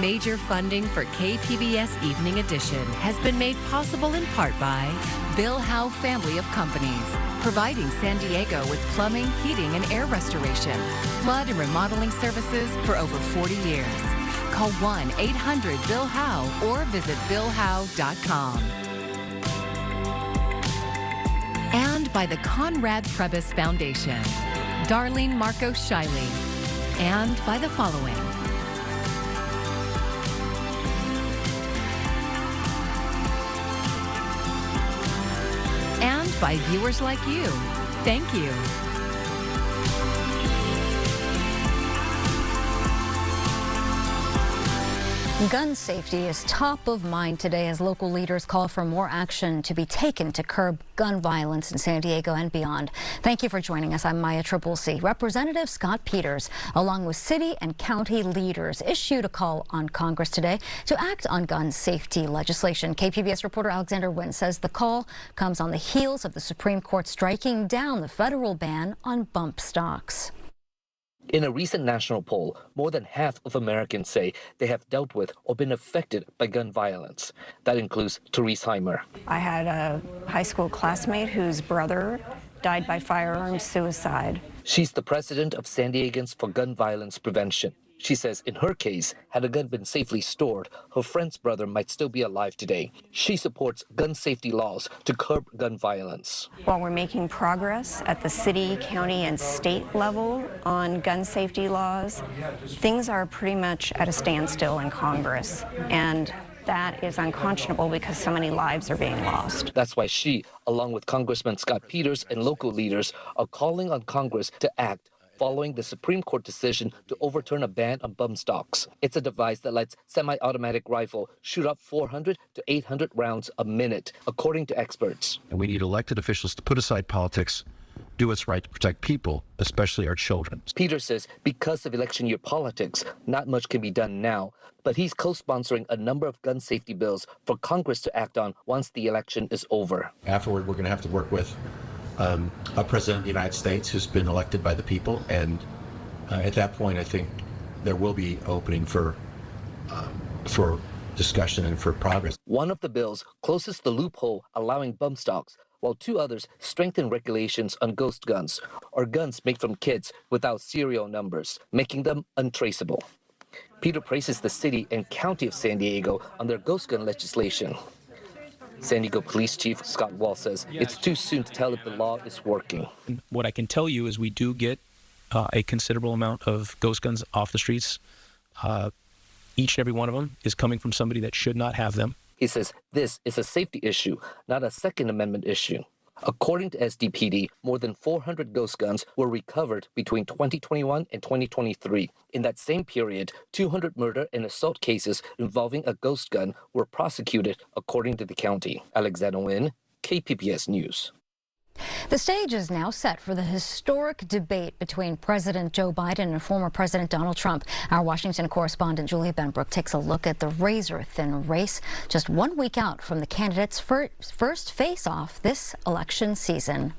Major funding for KPBS Evening Edition has been made possible in part by Bill Howe Family of Companies, providing San Diego with plumbing, heating, and air restoration, flood and remodeling services for over 40 years. Call 1-800-BILL-HOWE or visit BillHowe.com. And by the Conrad Trebas Foundation, Darlene Marcos Shiley, and by the following. And by viewers like you. Thank you. Gun safety is top of mind today as local leaders call for more action to be taken to curb gun violence in San Diego and beyond. Thank you for joining us. I'm Maya C. Representative Scott Peters, along with city and county leaders, issued a call on Congress today to act on gun safety legislation. KPBS reporter Alexander Wynn says the call comes on the heels of the Supreme Court striking down the federal ban on bump stocks. In a recent national poll, more than half of Americans say they have dealt with or been affected by gun violence. That includes Therese Heimer. I had a high school classmate whose brother died by firearm suicide. She's the president of San Diegans for Gun Violence Prevention. She says in her case, had a gun been safely stored, her friend's brother might still be alive today. She supports gun safety laws to curb gun violence. While we're making progress at the city, county, and state level on gun safety laws, things are pretty much at a standstill in Congress. And that is unconscionable because so many lives are being lost. That's why she, along with Congressman Scott Peters and local leaders, are calling on Congress to act following the Supreme Court decision to overturn a ban on bump stocks. It's a device that lets semi-automatic rifle shoot up 400 to 800 rounds a minute, according to experts. And we need elected officials to put aside politics, do what's right to protect people, especially our children. Peters says because of election year politics, not much can be done now, but he's co-sponsoring a number of gun safety bills for Congress to act on once the election is over. Afterward, we're going to have to work with a president of the United States who's been elected by the people, and at that point, I think there will be opening for discussion and for progress. One of the bills closes the loophole allowing bump stocks, while two others strengthen regulations on ghost guns, or guns made from kits without serial numbers, making them untraceable. Peter praises the city and county of San Diego on their ghost gun legislation. San Diego Police Chief Scott Wall says it's too soon to tell if the law is working. What I can tell you is we do get a considerable amount of ghost guns off the streets. Each and every one of them is coming from somebody that should not have them. He says this is a safety issue, not a Second Amendment issue. According to SDPD, more than 400 ghost guns were recovered between 2021 and 2023. In that same period, 200 murder and assault cases involving a ghost gun were prosecuted, according to the county. Alexander Wynn, KPBS News. The stage is now set for the historic debate between President Joe Biden and former President Donald Trump. Our Washington correspondent Julia Benbrook takes a look at the razor-thin race just 1 week out from the candidates' first face-off this election season.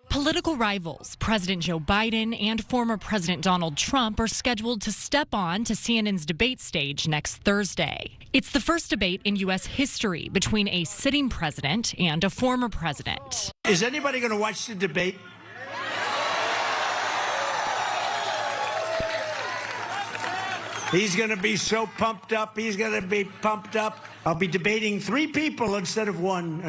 Political rivals, President Joe Biden and former President Donald Trump, are scheduled to step on to CNN's debate stage next Thursday. It's the first debate in U.S. history between a sitting president and a former president. Is anybody going to watch the debate? He's going to be so pumped up. He's going to be pumped up. I'll be debating three people instead of one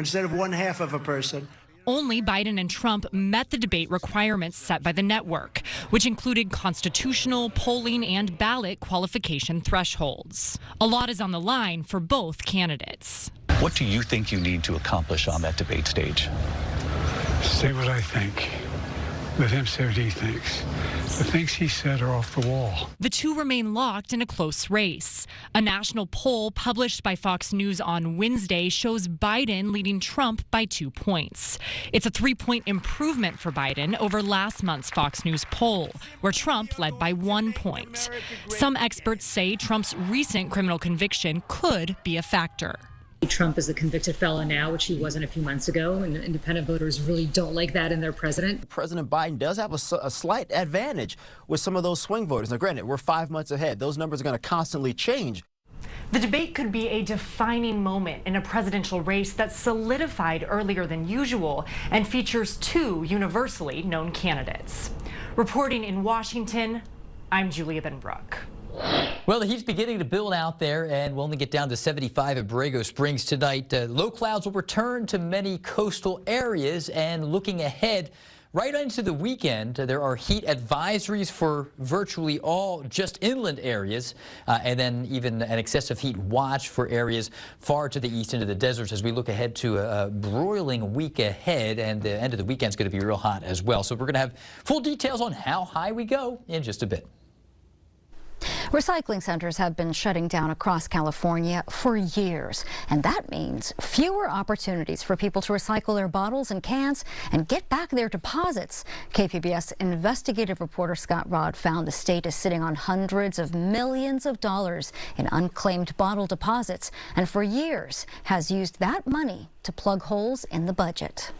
half of a person. Only Biden and Trump met the debate requirements set by the network, which included constitutional, polling, and ballot qualification thresholds. A lot is on the line for both candidates. What do you think you need to accomplish on that debate stage? Say what I think. Let him say what he thinks. The things he said are off the wall. The two remain locked in a close race. A national poll published by Fox News on Wednesday shows Biden leading Trump by 2 points. It's a 3-point improvement for Biden over last month's Fox News poll, where Trump led by 1 point. Some experts say Trump's recent criminal conviction could be a factor. Trump is a convicted felon now, which he wasn't a few months ago, and independent voters really don't like that in their president. President Biden does have a slight advantage with some of those swing voters. Now, granted, we're 5 months ahead. Those numbers are going to constantly change. The debate could be a defining moment in a presidential race that's solidified earlier than usual and features two universally known candidates. Reporting in Washington, I'm Julia Benbrook. Well, the heat's beginning to build out there, and we'll only get down to 75 at Borrego Springs tonight. Low clouds will return to many coastal areas, and looking ahead right into the weekend, there are heat advisories for virtually all just inland areas, and then even an excessive heat watch for areas far to the east into the deserts as we look ahead to a broiling week ahead, and the end of the weekend is going to be real hot as well. So we're going to have full details on how high we go in just a bit. Recycling centers have been shutting down across California for years, and that means fewer opportunities for people to recycle their bottles and cans and get back their deposits. KPBS investigative reporter Scott Rodd found the state is sitting on hundreds of millions of dollars in unclaimed bottle deposits, and for years has used that money to plug holes in the budget.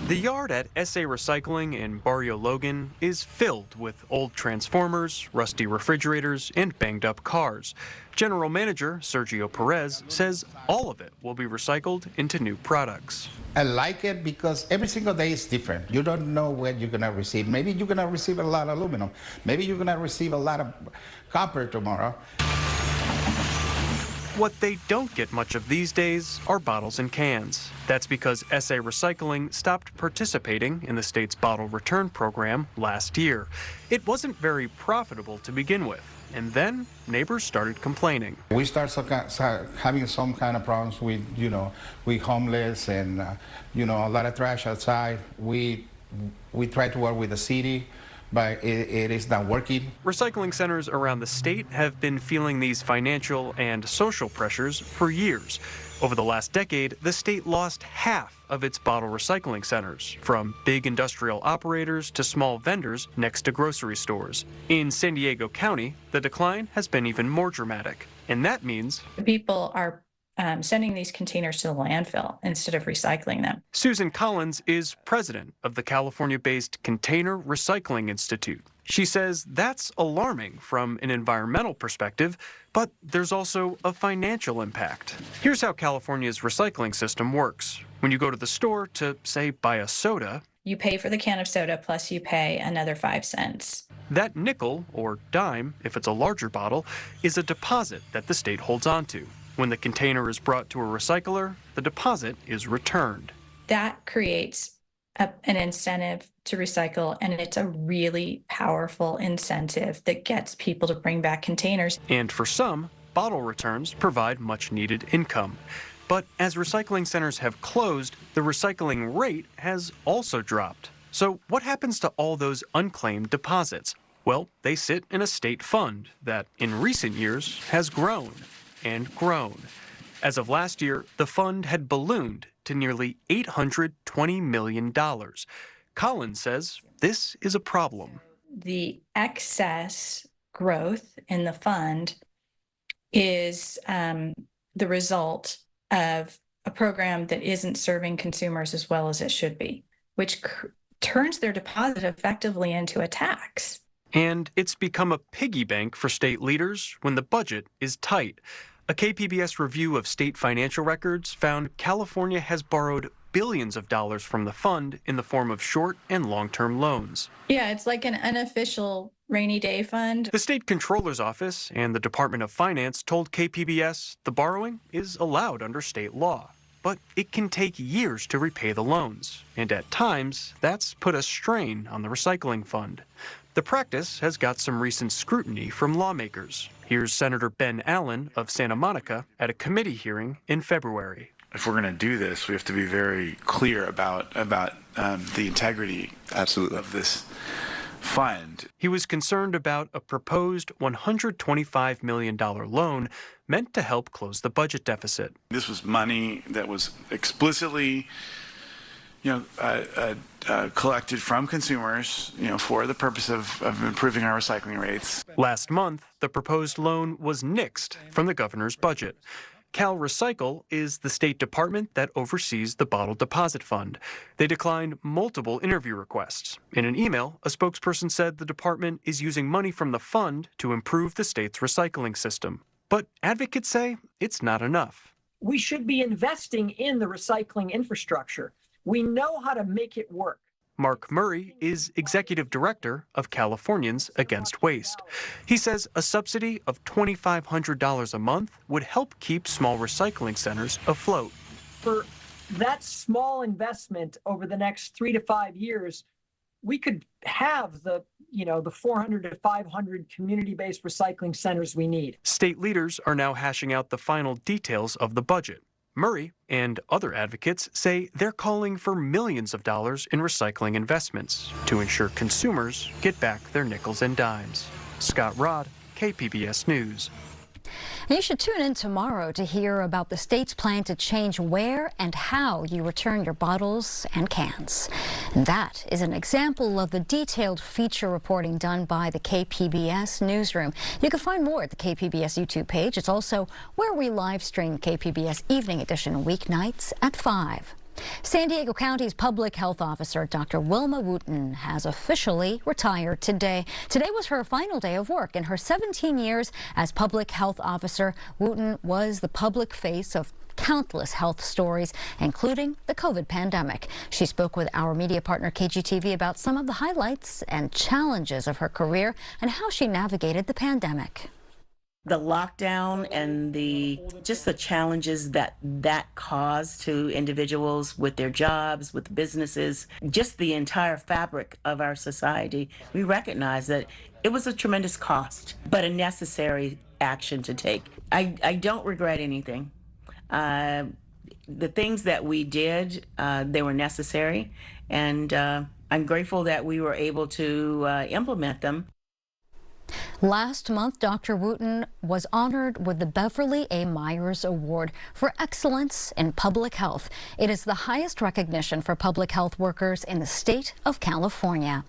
The yard at SA Recycling in Barrio Logan is filled with old transformers, rusty refrigerators, and banged up cars. General Manager Sergio Perez says all of it will be recycled into new products. I like it because every single day is different. You don't know what you're going to receive. Maybe you're going to receive a lot of aluminum. Maybe you're going to receive a lot of copper tomorrow. What they don't get much of these days are bottles and cans. That's because SA Recycling stopped participating in the state's bottle return program last year. It wasn't very profitable to begin with, and then neighbors started complaining. We started having some kind of problems with, with homeless and, a lot of trash outside. We tried to work with the city, but it is not working. Recycling centers around the state have been feeling these financial and social pressures for years. Over the last decade, the state lost half of its bottle recycling centers, from big industrial operators to small vendors next to grocery stores. In San Diego County, the decline has been even more dramatic, and that means people are sending these containers to the landfill instead of recycling them. Susan Collins is president of the California-based Container Recycling Institute. She says that's alarming from an environmental perspective, but there's also a financial impact. Here's how California's recycling system works. When you go to the store to, say, buy a soda, you pay for the can of soda plus you pay another 5 cents. That nickel, or dime, if it's a larger bottle, is a deposit that the state holds onto. When the container is brought to a recycler, the deposit is returned. That creates an incentive to recycle, and it's a really powerful incentive that gets people to bring back containers. And for some, bottle returns provide much needed income. But as recycling centers have closed, the recycling rate has also dropped. So what happens to all those unclaimed deposits? Well, they sit in a state fund that, in recent years, has grown and grown. As of last year, the fund had ballooned to nearly $820 million. Collins says this is a problem. The excess growth in the fund is the result of a program that isn't serving consumers as well as it should be, which turns their deposit effectively into a tax. And it's become a piggy bank for state leaders when the budget is tight. A KPBS review of state financial records found California has borrowed billions of dollars from the fund in the form of short and long-term loans. Yeah, it's like an unofficial rainy day fund. The state controller's office and the Department of Finance told KPBS the borrowing is allowed under state law, but it can take years to repay the loans, and at times that's put a strain on the recycling fund. The practice has got some recent scrutiny from lawmakers. Here's Senator Ben Allen of Santa Monica at a committee hearing in February. If we're going to do this, we have to be very clear about the integrity of this fund. He was concerned about a proposed $125 million loan meant to help close the budget deficit. This was money that was explicitly collected from consumers, for the purpose of improving our recycling rates. Last month, the proposed loan was nixed from the governor's budget. Cal Recycle is the state department that oversees the Bottle Deposit Fund. They declined multiple interview requests. In an email, a spokesperson said the department is using money from the fund to improve the state's recycling system. But advocates say it's not enough. We should be investing in the recycling infrastructure. We know how to make it work. Mark Murray is executive director of Californians Against Waste. He says a subsidy of $2,500 a month would help keep small recycling centers afloat. For that small investment over the next 3 to 5 years, we could have the 400 to 500 community-based recycling centers we need. State leaders are now hashing out the final details of the budget. Murray and other advocates say they're calling for millions of dollars in recycling investments to ensure consumers get back their nickels and dimes. Scott Rodd, KPBS News. And you should tune in tomorrow to hear about the state's plan to change where and how you return your bottles and cans. And that is an example of the detailed feature reporting done by the KPBS newsroom. You can find more at the KPBS YouTube page. It's also where we live stream KPBS Evening Edition weeknights at 5. San Diego County's public health officer, Dr. Wilma Wooten, has officially retired today. Today was her final day of work. In her 17 years as public health officer, Wooten was the public face of countless health stories, including the COVID pandemic. She spoke with our media partner KGTV about some of the highlights and challenges of her career and how she navigated the pandemic. The lockdown and the challenges that caused to individuals with their jobs, with businesses, just the entire fabric of our society, we recognize that it was a tremendous cost, but a necessary action to take. I don't regret anything. The things that we did, they were necessary, and I'm grateful that we were able to implement them. Last month, Dr. Wooten was honored with the Beverly A. Myers Award for Excellence in Public Health. It is the highest recognition for public health workers in the state of California.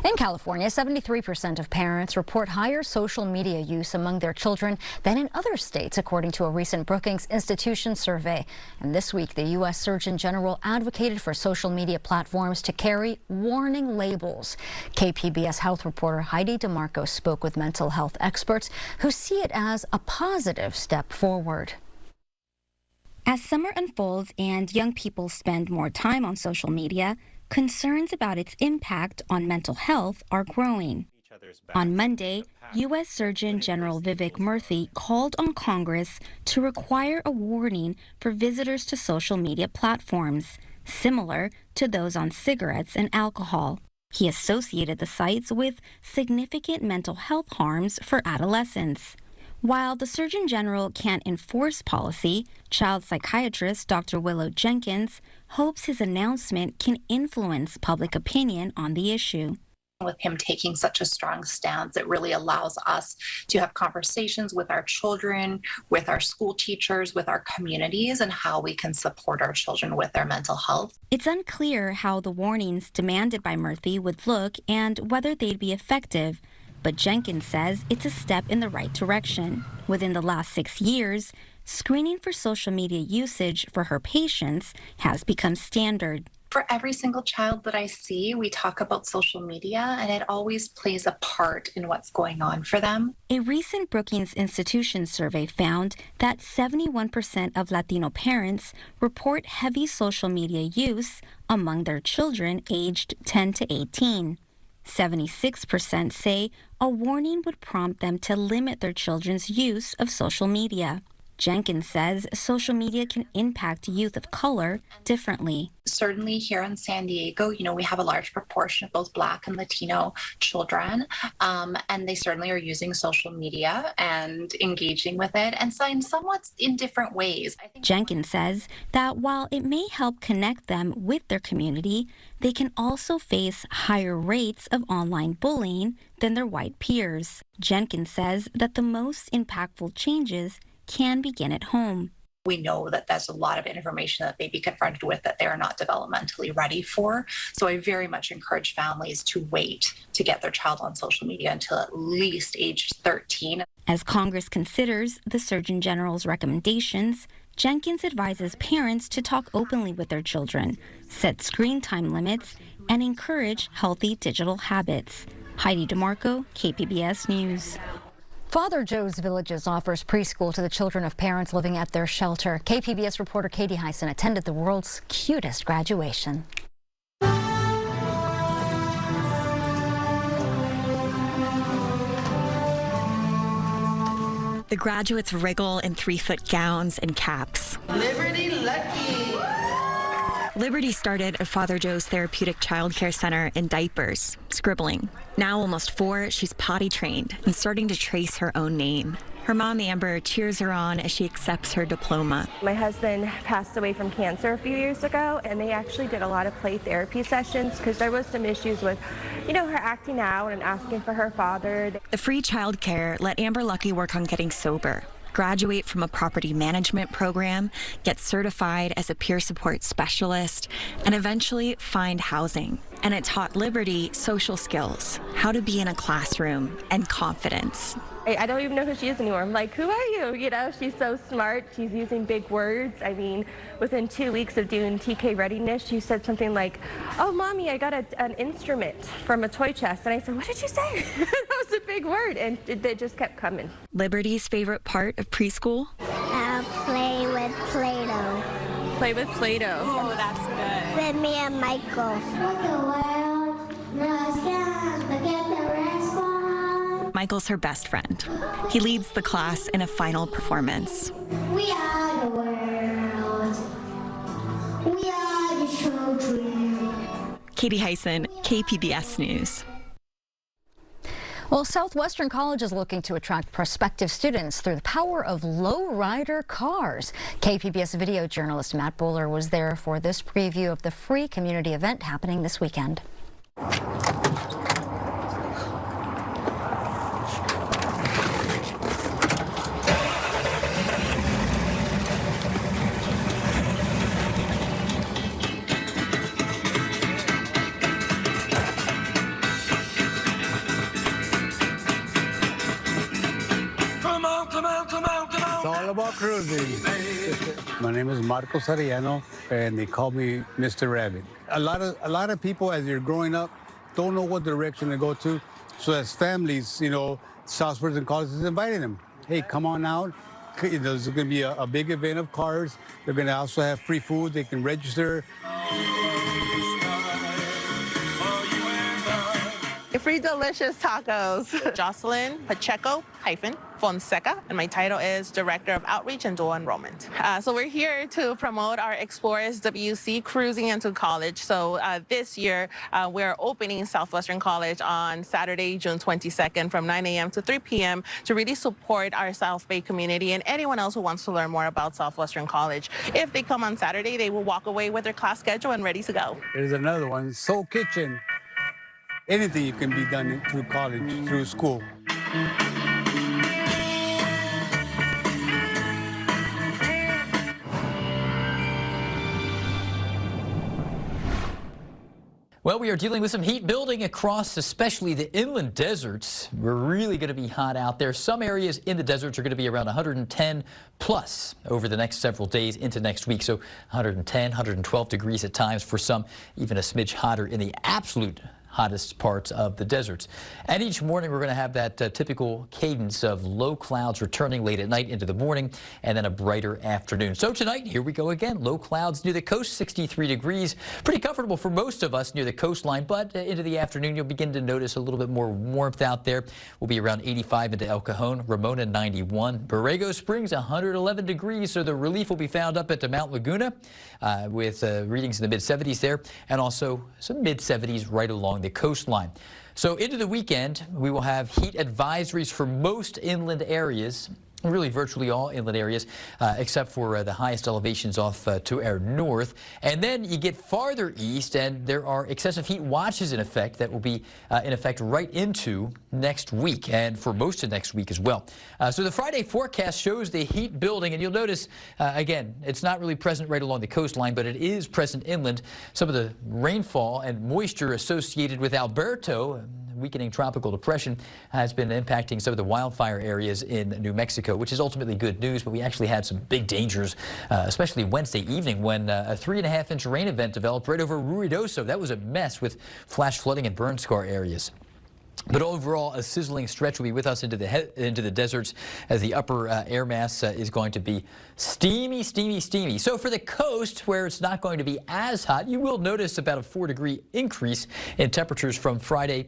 In California, 73% of parents report higher social media use among their children than in other states, according to a recent Brookings Institution survey. And this week, the U.S. Surgeon General advocated for social media platforms to carry warning labels. KPBS health reporter Heidi DeMarco spoke with mental health experts who see it as a positive step forward. As summer unfolds and young people spend more time on social media, concerns about its impact on mental health are growing. On Monday, U.S. Surgeon General Vivek Murthy called on Congress to require a warning for visitors to social media platforms, similar to those on cigarettes and alcohol. He associated the sites with significant mental health harms for adolescents. While the Surgeon General can't enforce policy, child psychiatrist Dr. Willow Jenkins hopes his announcement can influence public opinion on the issue. With him taking such a strong stance, it really allows us to have conversations with our children, with our school teachers, with our communities, and how we can support our children with their mental health. It's unclear how the warnings demanded by Murthy would look and whether they'd be effective. But Jenkins says it's a step in the right direction. Within the last 6 years, screening for social media usage for her patients has become standard. For every single child that I see, we talk about social media, and it always plays a part in what's going on for them. A recent Brookings Institution survey found that 71% of Latino parents report heavy social media use among their children aged 10 to 18. 76% say a warning would prompt them to limit their children's use of social media. Jenkins says social media can impact youth of color differently. Certainly here in San Diego, we have a large proportion of both Black and Latino children, and they certainly are using social media and engaging with it, and somewhat in different ways. Jenkins says that while it may help connect them with their community, they can also face higher rates of online bullying than their white peers. Jenkins says that the most impactful changes can begin at home. We know that there's a lot of information that they be confronted with that they are not developmentally ready for. So I very much encourage families to wait to get their child on social media until at least age 13. As Congress considers the Surgeon General's recommendations, Jenkins advises parents to talk openly with their children, set screen time limits, and encourage healthy digital habits. Heidi DeMarco, KPBS News. Father Joe's Villages offers preschool to the children of parents living at their shelter. KPBS reporter Katie Hyson attended the world's cutest graduation. The graduates wriggle in 3-foot gowns and caps. Liberty Lucky. Liberty started at Father Joe's Therapeutic Child Care Center in diapers, scribbling. Now, almost 4, she's potty trained and starting to trace her own name. Her mom, Amber, cheers her on as she accepts her diploma. My husband passed away from cancer a few years ago, and they actually did a lot of play therapy sessions because there was some issues with, her acting out and asking for her father. The free child care let Amber Lucky work on getting sober, graduate from a property management program, get certified as a peer support specialist, and eventually find housing. And it taught Liberty social skills, how to be in a classroom, and confidence. I don't even know who she is anymore. I'm like, who are you? She's so smart. She's using big words. I mean, within 2 weeks of doing TK readiness, she said something like, oh, Mommy, I got an instrument from a toy chest. And I said, what did you say? That was a big word. And it just kept coming. Liberty's favorite part of preschool? Play with Play-Doh. Play with Play-Doh. Oh, that's good. With me and Michael. What the world? Michael's her best friend. He leads the class in a final performance. We are the world. We are the children. Katie Hyson, KPBS News. Well, Southwestern College is looking to attract prospective students through the power of lowrider cars. KPBS video journalist Matt Bowler was there for this preview of the free community event happening this weekend. It's all about cruising. My name is Marco Sariano, and they call me Mr. Rabbit. A lot of people, as you're growing up, don't know what direction to go to. So as families, Southwestern College is inviting them. Hey, come on out. There's going to be a big event of cars. They're going to also have free food. They can register. Free delicious tacos. Jocelyn Pacheco-Fonseca, and my title is Director of Outreach and Dual Enrollment. So we're here to promote our Explorers WC Cruising into College. So this year, we're opening Southwestern College on Saturday, June 22nd from 9 a.m. to 3 p.m. to really support our South Bay community and anyone else who wants to learn more about Southwestern College. If they come on Saturday, they will walk away with their class schedule and ready to go. There's another one, Soul Kitchen. Anything you can be done through college, through school. Well, we are dealing with some heat building across especially the inland deserts. We're really going to be hot out there. Some areas in the deserts are going to be around 110 plus over the next several days into next week. So 110, 112 degrees at times for some, even a smidge hotter in the absolute hottest parts of the deserts. And each morning we're going to have that typical cadence of low clouds returning late at night into the morning and then a brighter afternoon. So tonight, here we go again. Low clouds near the coast, 63 degrees. Pretty comfortable for most of us near the coastline, but into the afternoon you'll begin to notice a little bit more warmth out there. We'll be around 85 into El Cajon, Ramona 91. Borrego Springs 111 degrees, so the relief will be found up at Mount Laguna with readings in the mid-70s there, and also some mid-70s right along the coastline. So into the weekend, we will have heat advisories for most inland areas. really virtually all inland areas, except for the highest elevations off to our north. And then you get farther east, and there are excessive heat watches in effect that will be in effect right into next week, and for most of next week as well. So the Friday forecast shows the heat building, and you'll notice, again, it's not really present right along the coastline, but it is present inland. Some of the rainfall and moisture associated with Alberto, weakening tropical depression, has been impacting some of the wildfire areas in New Mexico, which is ultimately good news. But we actually had some big dangers, especially Wednesday evening when a 3.5-inch rain event developed right over Ruidoso. That was a mess with flash flooding and burn scar areas. But overall, a sizzling stretch will be with us into the deserts as the upper air mass is going to be steamy, steamy, steamy. So for the coast, where it's not going to be as hot, you will notice about a 4-degree increase in temperatures from Friday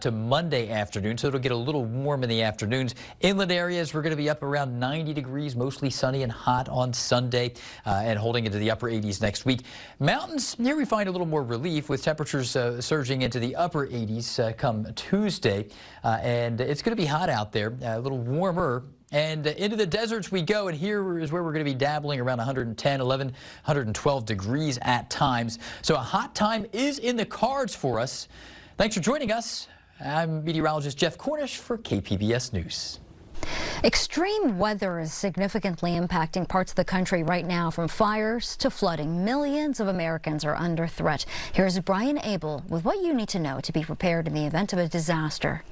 to Monday afternoon. So it'll get a little warm in the afternoons. Inland areas, we're going to be up around 90 degrees, mostly sunny and hot on Sunday, and holding into the upper 80s next week. Mountains, here we find a little more relief with temperatures surging into the upper 80s come Tuesday, and it's going to be hot out there, a little warmer. And into the deserts we go, and here is where we're going to be dabbling around 110, 11, 112 degrees at times. So a hot time is in the cards for us. Thanks for joining us. I'm meteorologist Jeff Cornish for KPBS News. Extreme weather is significantly impacting parts of the country right now, from fires to flooding. Millions of Americans are under threat. Here's Brian Abel with what you need to know to be prepared in the event of a disaster.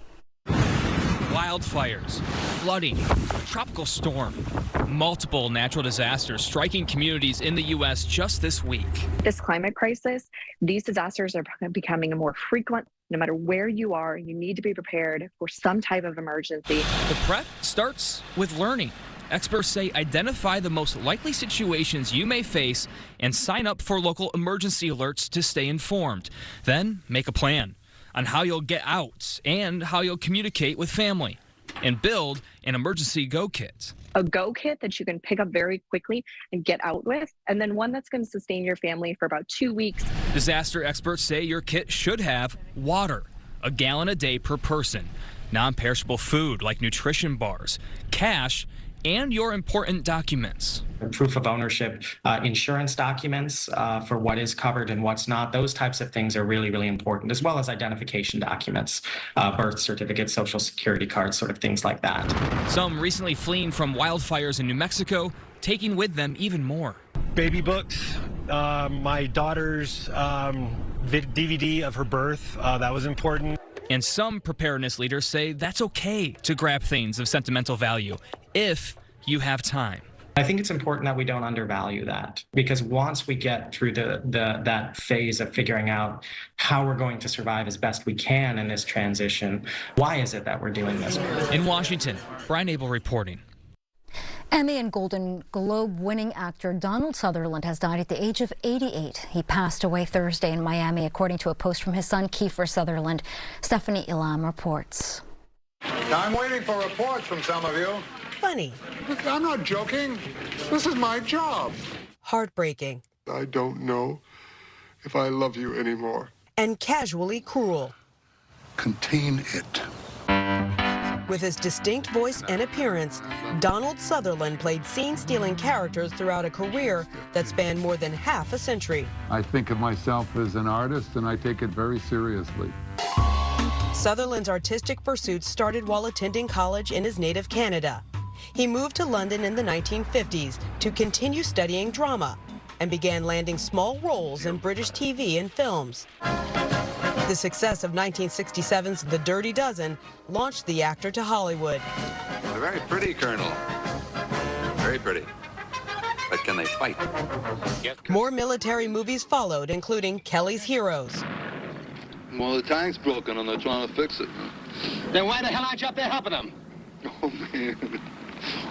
Wildfires, flooding, a tropical storm, multiple natural disasters striking communities in the U.S. just this week. This climate crisis, these disasters are becoming more frequent. No matter where you are, you need to be prepared for some type of emergency. The prep starts with learning. Experts say identify the most likely situations you may face and sign up for local emergency alerts to stay informed. Then make a plan on how you'll get out and how you'll communicate with family, and build an emergency go kit. A go kit that you can pick up very quickly and get out with, and then one that's going to sustain your family for about 2 weeks. Disaster experts say your kit should have water, a gallon a day per person, non-perishable food like nutrition bars, cash, and your important documents. Proof of ownership, insurance documents for what is covered and what's not. Those types of things are really, really important, as well as identification documents, birth certificates, social security cards, sort of things like that. Some recently fleeing from wildfires in New Mexico, taking with them even more. Baby books, my daughter's DVD of her birth, that was important. And some preparedness leaders say that's okay to grab things of sentimental value if you have time. I think it's important that we don't undervalue that, because once we get through that phase of figuring out how we're going to survive as best we can in this transition, why is it that we're doing this? In Washington, Brian Abel reporting. Emmy and Golden Globe winning actor Donald Sutherland has died at the age of 88. He passed away Thursday in Miami, according to a post from his son, Kiefer Sutherland. Stephanie Ilam reports. I'm waiting for reports from some of you. Funny. I'm not joking. This is my job. Heartbreaking. I don't know if I love you anymore. And casually cruel. Contain it. With his distinct voice and appearance, Donald Sutherland played scene-stealing characters throughout a career that spanned more than half a century. I think of myself as an artist, and I take it very seriously. Sutherland's artistic pursuits started while attending college in his native Canada. He moved to London in the 1950s to continue studying drama and began landing small roles in British TV and films. The success of 1967's The Dirty Dozen launched the actor to Hollywood. They're very pretty, Colonel. Very pretty. But can they fight? More military movies followed, including Kelly's Heroes. Well, the tank's broken and they're trying to fix it. Then why the hell aren't you up there helping them? Oh, man.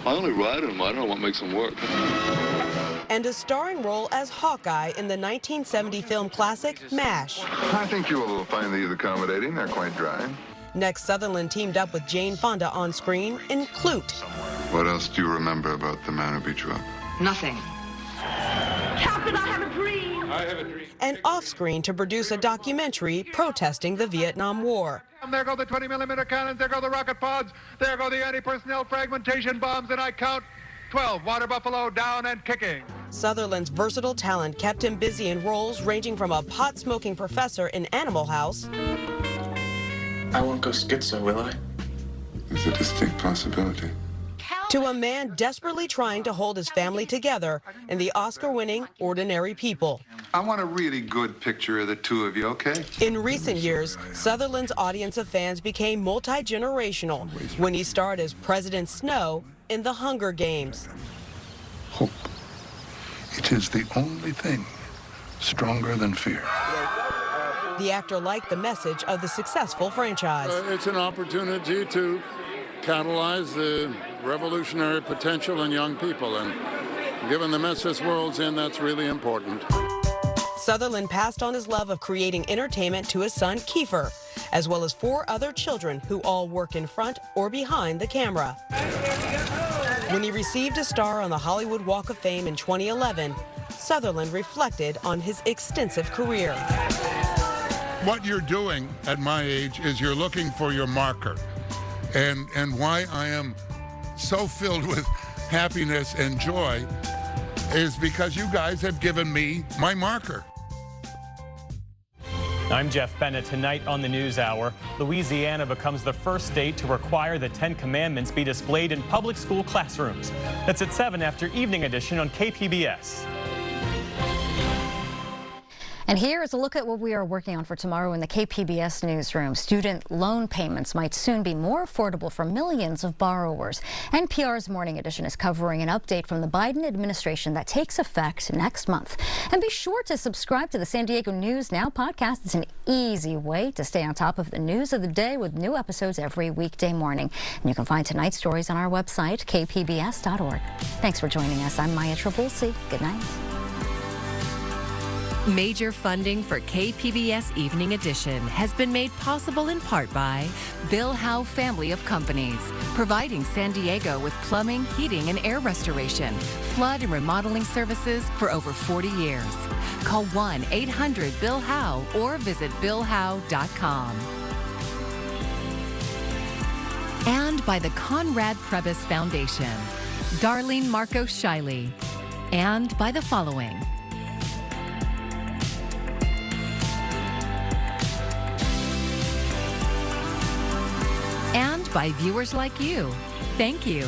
I only ride them. I don't know what makes them work. And a starring role as Hawkeye in the 1970 film classic MASH. I think you will find these accommodating. They're quite dry. Next, Sutherland teamed up with Jane Fonda on screen in Clute. What else do you remember about the man who beat you up? Nothing. Captain, I have a dream. and off-screen to produce a documentary protesting the Vietnam War. There go the 20-millimeter cannons, there go the rocket pods, there go the anti-personnel fragmentation bombs, and I count 12 water buffalo down and kicking. Sutherland's versatile talent kept him busy in roles ranging from a pot-smoking professor in Animal House. I won't go schizo, will I? There's a distinct possibility. To a man desperately trying to hold his family together in the Oscar-winning Ordinary People. I want a really good picture of the two of you, okay? In recent years, Sutherland's audience of fans became multi-generational when he starred as President Snow in The Hunger Games. Hope. It is the only thing stronger than fear. The actor liked the message of the successful franchise. It's an opportunity to catalyze the revolutionary potential in young people, and given the mess this world's in, that's really important. Sutherland passed on his love of creating entertainment to his son Kiefer, as well as 4 other children who all work in front or behind the camera. When he received a star on the Hollywood Walk of Fame in 2011, Sutherland reflected on his extensive career. What you're doing at my age is you're looking for your marker. And why I am so filled with happiness and joy is because you guys have given me my marker. I'm Jeff Bennett. Tonight on the NewsHour, Louisiana becomes the first state to require the 10 Commandments be displayed in public school classrooms. That's at 7 after Evening Edition on KPBS. And here is a look at what we are working on for tomorrow in the KPBS newsroom. Student loan payments might soon be more affordable for millions of borrowers. NPR's Morning Edition is covering an update from the Biden administration that takes effect next month. And be sure to subscribe to the San Diego News Now podcast. It's an easy way to stay on top of the news of the day with new episodes every weekday morning. And you can find tonight's stories on our website, kpbs.org. Thanks for joining us. I'm Maya Trabulsi. Good night. Major funding for KPBS Evening Edition has been made possible in part by Bill Howe Family of Companies, providing San Diego with plumbing, heating, and air restoration, flood and remodeling services for over 40 years. Call 1-800-BILL-HOWE or visit billhowe.com. And by the Conrad Prebys Foundation, Darlene Marcos Shiley, and by the following. And by viewers like you. Thank you.